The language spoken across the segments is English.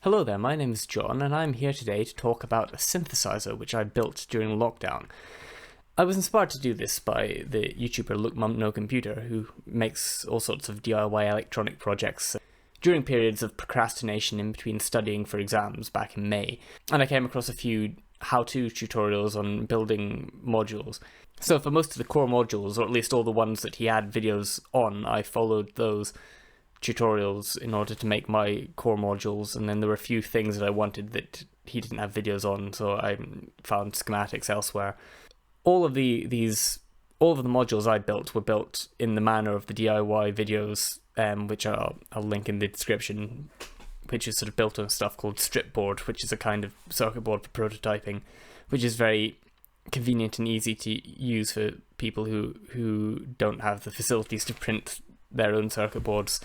Hello there, my name is John, and I'm here today to talk about a synthesizer which I built during lockdown. I was inspired to do this by the YouTuber Look Mum No Computer, who makes all sorts of DIY electronic projects during periods of procrastination in between studying for exams back in May, and I came across a few how-to tutorials on building modules. So for most of the core modules, or at least all the ones that he had videos on, I followed those tutorials in order to make my core modules, and then there were a few things that I wanted that he didn't have videos on, so I found schematics elsewhere. All of the modules I built were built in the manner of the DIY videos, which I'll link in the description, which is sort of built on stuff called stripboard, which is a kind of circuit board for prototyping, which is very convenient and easy to use for people who don't have the facilities to print their own circuit boards.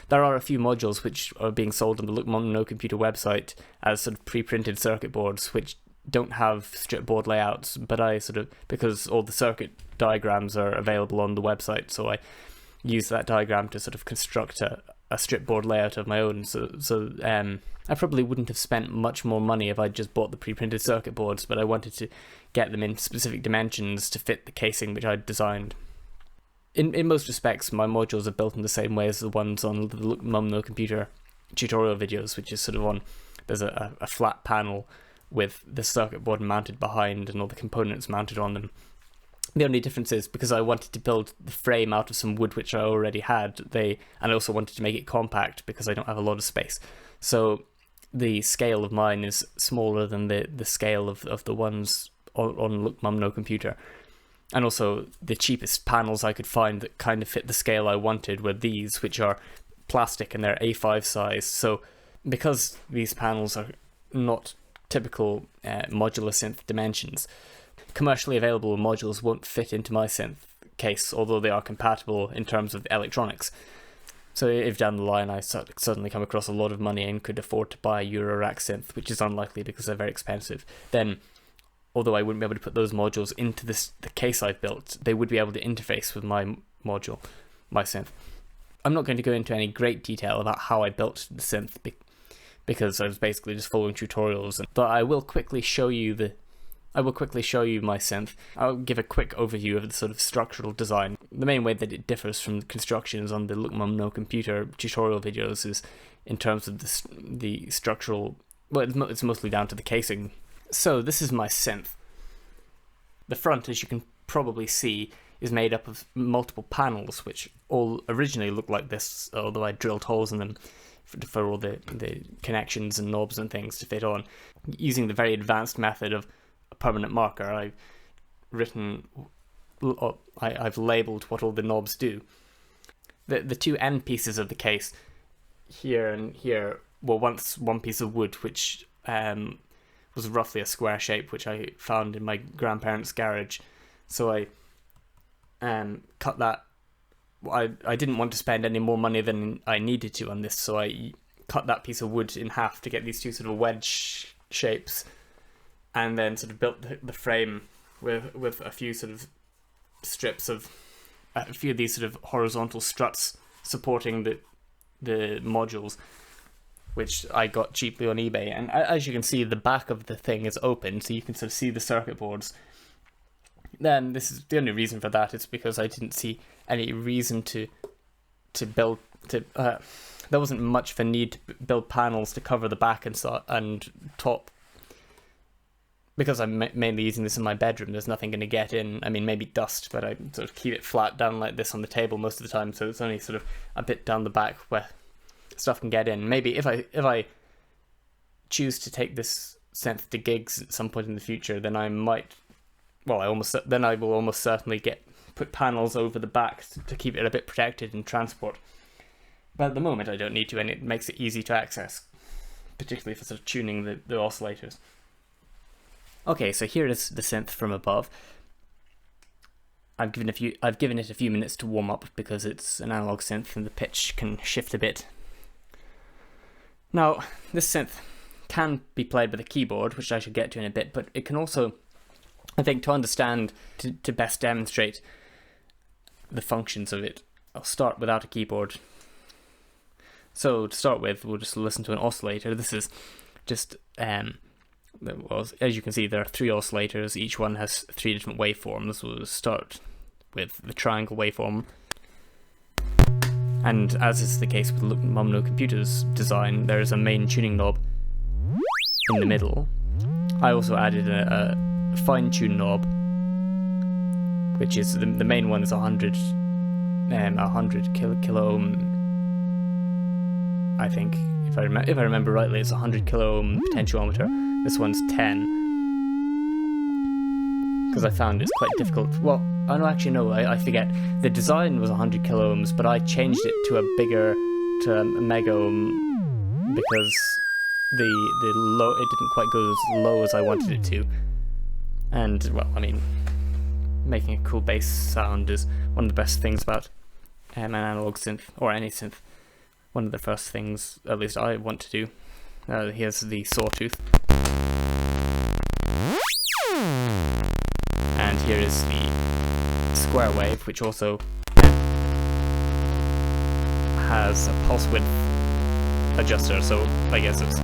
There are a few modules which are being sold on the Look Mum No Computer website as sort of pre-printed circuit boards, which don't have stripboard layouts, but because all the circuit diagrams are available on the website, so I use that diagram to sort of construct a stripboard layout of my own. So I probably wouldn't have spent much more money if I just bought the pre-printed circuit boards, but I wanted to get them in specific dimensions to fit the casing which I'd designed. In most respects, my modules are built in the same way as the ones on the Look Mum No Computer tutorial videos, which is sort of there's a flat panel with the circuit board mounted behind and all the components mounted on them. The only difference is, because I wanted to build the frame out of some wood which I already had, and I also wanted to make it compact because I don't have a lot of space. So the scale of mine is smaller than the scale of the ones on Look Mum No Computer. And also, the cheapest panels I could find that kind of fit the scale I wanted were these, which are plastic and they're A5 size. So because these panels are not typical modular synth dimensions, commercially available modules won't fit into my synth case, although they are compatible in terms of electronics. So if down the line I suddenly come across a lot of money and could afford to buy a Eurorack synth, which is unlikely because they're very expensive, then although I wouldn't be able to put those modules into the case I've built, they would be able to interface with my module, my synth. I'm not going to go into any great detail about how I built the synth because I was basically just following tutorials, but I will quickly show you my synth. I'll give a quick overview of the sort of structural design. The main way that it differs from the constructions on the Look Mum No Computer tutorial videos is in terms of the structural. Well, it's mostly down to the casing. So this is my synth. The front, as you can probably see, is made up of multiple panels, which all originally look like this, although I drilled holes in them for all the connections and knobs and things to fit on. Using the very advanced method of a permanent marker, I've labelled what all the knobs do. The two end pieces of the case, here and here, were once one piece of wood, which was roughly a square shape, which I found in my grandparents' garage. So I cut that. I didn't want to spend any more money than I needed to on this, so I cut that piece of wood in half to get these two sort of wedge shapes, and then sort of built the frame with a few sort of strips of a few of these sort of horizontal struts supporting the modules, which I got cheaply on eBay. And as you can see, the back of the thing is open, so you can sort of see the circuit boards. Then this is the only reason for that. It's because I didn't see any reason to build. There wasn't much of a need to build panels to cover the back and top. Because I'm mainly using this in my bedroom, there's nothing going to get in. I mean, maybe dust, but I sort of keep it flat down like this on the table most of the time, so it's only sort of a bit down the back where stuff can get in. Maybe if I choose to take this synth to gigs at some point in the future, then I might. Well, I will almost certainly put panels over the back to keep it a bit protected in transport. But at the moment, I don't need to, and it makes it easy to access, particularly for sort of tuning the oscillators. Okay, so here is the synth from above. I've given it a few minutes to warm up because it's an analog synth and the pitch can shift a bit. Now, this synth can be played with a keyboard, which I should get to in a bit, but it can also, I think, to understand, to best demonstrate the functions of it, I'll start without a keyboard. So to start with, we'll just listen to an oscillator. This is just, well, as you can see, there are 3 oscillators. Each one has 3 different waveforms. We'll start with the triangle waveform. And as is the case with Mum No Computer's design, there is a main tuning knob in the middle. I also added a fine tune knob, which is the main one is 100 kilo ohm. I think if I remember rightly, it's 100 kilo ohm potentiometer. This one's 10, because I found it's quite difficult. Well, oh no, actually no, I forget. The design was 100 kilo ohms, but I changed it to a mega ohm because the low, it didn't quite go as low as I wanted it to. And well, I mean, making a cool bass sound is one of the best things about an analog synth, or any synth. One of the first things, at least I want to do. Here's the sawtooth. And here is the square wave, which also has a pulse width adjuster, so I guess it's...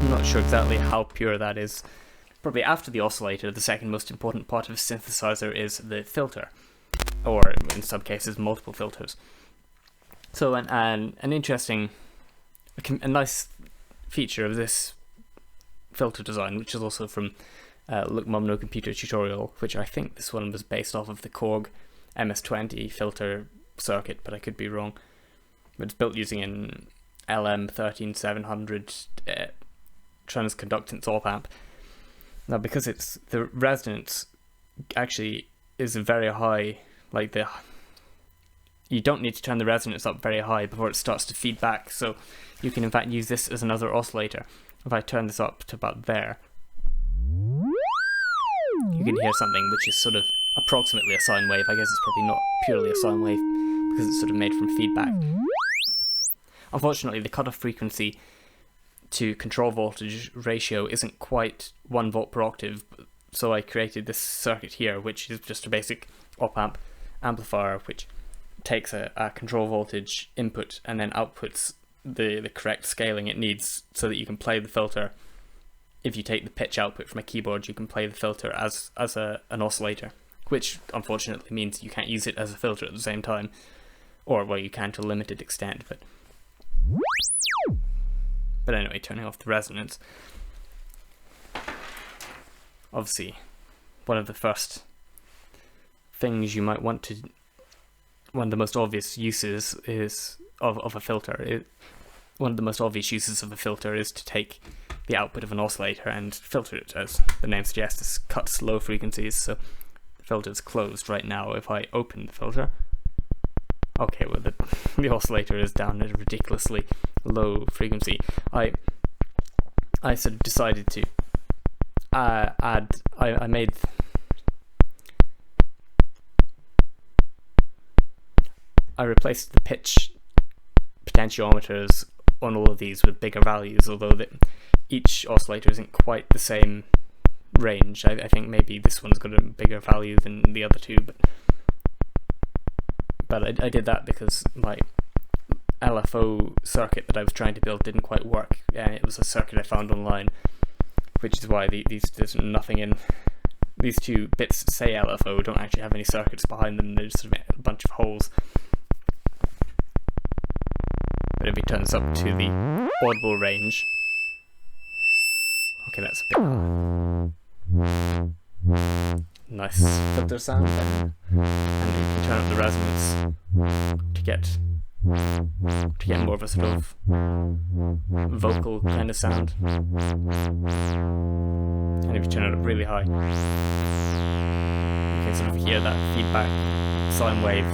I'm not sure exactly how pure that is. Probably after the oscillator, the second most important part of a synthesizer is the filter, or in some cases multiple filters. So an interesting, a nice feature of this filter design, which is also from Look Mum No Computer tutorial, which I think this one was based off of the Korg MS-20 filter circuit, but I could be wrong. But it's built using an LM13700 transconductance op-amp. Now, because it's the resonance actually is very high, like you don't need to turn the resonance up very high before it starts to feed back, so you can in fact use this as another oscillator. If I turn this up to about there, you can hear something which is sort of approximately a sine wave. I guess it's probably not purely a sine wave because it's sort of made from feedback. Unfortunately, the cutoff frequency to control voltage ratio isn't quite 1 volt per octave, so I created this circuit here, which is just a basic op-amp amplifier which takes a control voltage input and then outputs the correct scaling it needs so that you can play the filter. If you take the pitch output from a keyboard, you can play the filter as an oscillator, which unfortunately means you can't use it as a filter at the same time, or well, you can to a limited extent, but anyway, turning off the resonance. Obviously, one of the first things you might want to, one of the most obvious uses is of a filter. One of the most obvious uses of a filter is to take the output of an oscillator and filter it, as the name suggests, cuts low frequencies. So the filter is closed right now. If I open the filter, okay, well the oscillator is down at a ridiculously low frequency. I sort of decided to I replaced the pitch potentiometers on all of these with bigger values, although each oscillator isn't quite the same range. I think maybe this one's got a bigger value than the other two, but I did that because my LFO circuit that I was trying to build didn't quite work, and it was a circuit I found online, which is why there's nothing in these two bits that say LFO don't actually have any circuits behind them. They're just sort of a bunch of holes. But if we turn this up to the audible range, okay, that's a bit nice filter sound there, and you can turn up the resonance to get more of a sort of vocal kind of sound. And if you turn it up really high, you can sort of hear that feedback sine wave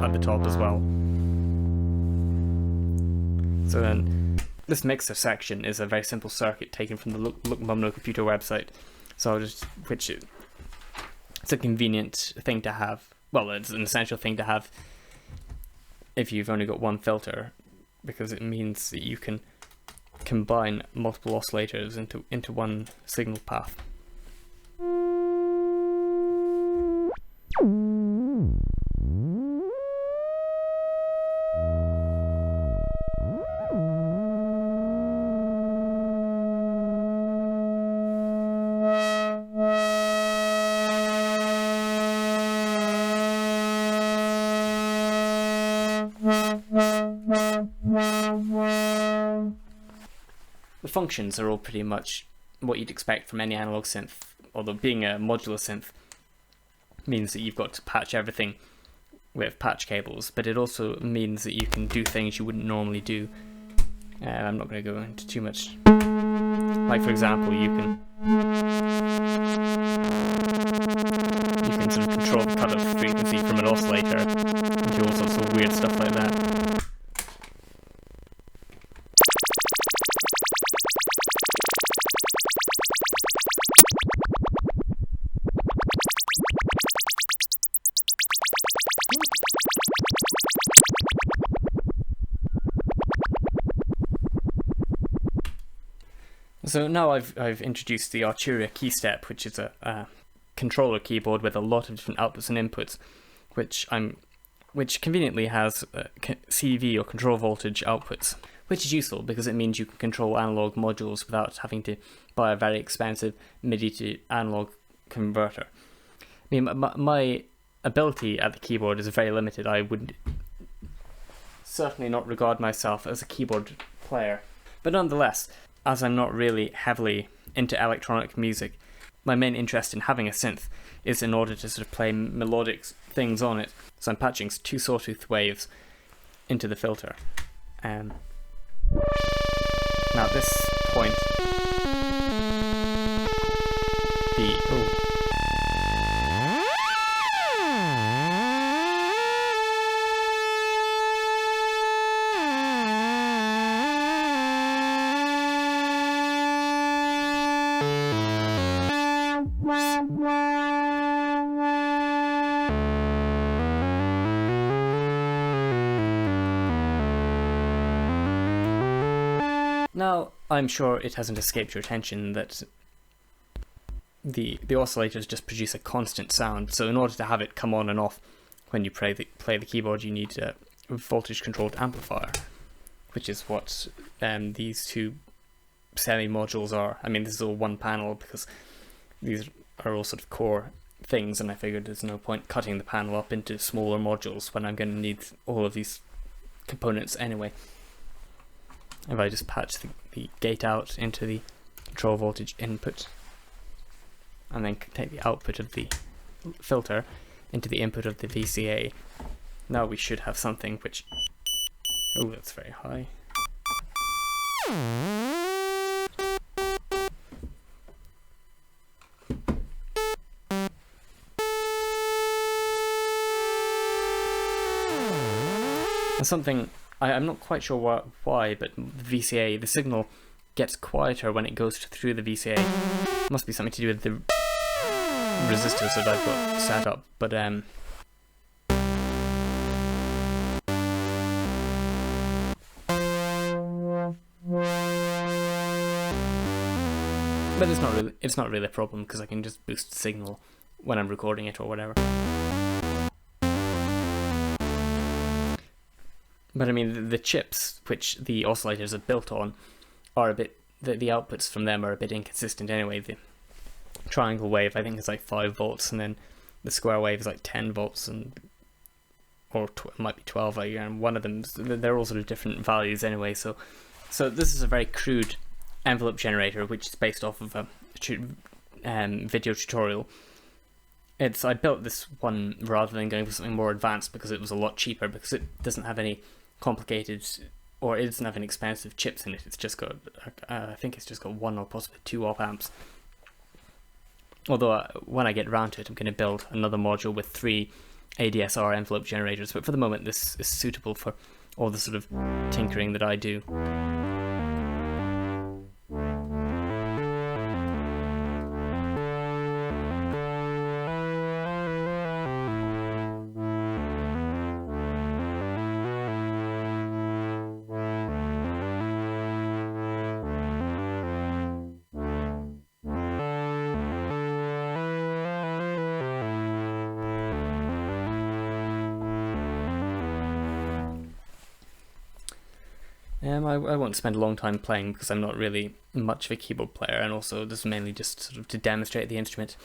at the top as well. So then, this mixer section is a very simple circuit taken from the Look Mum No Computer website. So I'll just switch it. It's a convenient thing to have. Well, it's an essential thing to have if you've only got one filter, because it means that you can combine multiple oscillators into one signal path. the functions are all pretty much what you'd expect from any analog synth, although being a modular synth means that you've got to patch everything with patch cables, but it also means that you can do things you wouldn't normally do. I'm not going to go into too much. Like, for example, you can sort of control the cutoff frequency from an oscillator and do all sorts of weird stuff like that. So now I've introduced the Arturia key step, which is a controller keyboard with a lot of different outputs and inputs, which conveniently has CV or control voltage outputs, which is useful because it means you can control analog modules without having to buy a very expensive MIDI to analog converter. I mean, my ability at the keyboard is very limited. I would certainly not regard myself as a keyboard player, but nonetheless, as I'm not really heavily into electronic music, my main interest in having a synth is in order to sort of play melodic things on it. So I'm patching two sawtooth waves into the filter. Now at this point, Now, I'm sure it hasn't escaped your attention that the oscillators just produce a constant sound, so in order to have it come on and off when you play the keyboard, you need a voltage-controlled amplifier, which is what these two semi-modules are. I mean, this is all one panel because these are all sort of core things, and I figured there's no point cutting the panel up into smaller modules when I'm going to need all of these components anyway. If I just patch the gate out into the control voltage input, and then take the output of the filter into the input of the VCA, now we should have something which... Oh, that's very high. And something... I'm not quite sure why, but the VCA, the signal gets quieter when it goes through the VCA. Must be something to do with the resistors that I've got set up, but it's not really a problem because I can just boost the signal when I'm recording it or whatever. But I mean, the chips which the oscillators are built on are a bit, the outputs from them are a bit inconsistent anyway. The triangle wave, I think, is like 5 volts, and then the square wave is like 10 volts, or it might be 12, and one of them, they're all sort of different values anyway. So this is a very crude envelope generator, which is based off of a video tutorial. I built this one rather than going for something more advanced because it was a lot cheaper, because it doesn't have any complicated, or it doesn't have any expensive chips in it. It's just got, I think it's just got 1 or possibly 2 op amps. Although when I get around to it, I'm going to build another module with 3 ADSR envelope generators, but for the moment this is suitable for all the sort of tinkering that I do. I won't spend a long time playing because I'm not really much of a keyboard player, and also this is mainly just sort of to demonstrate the instrument.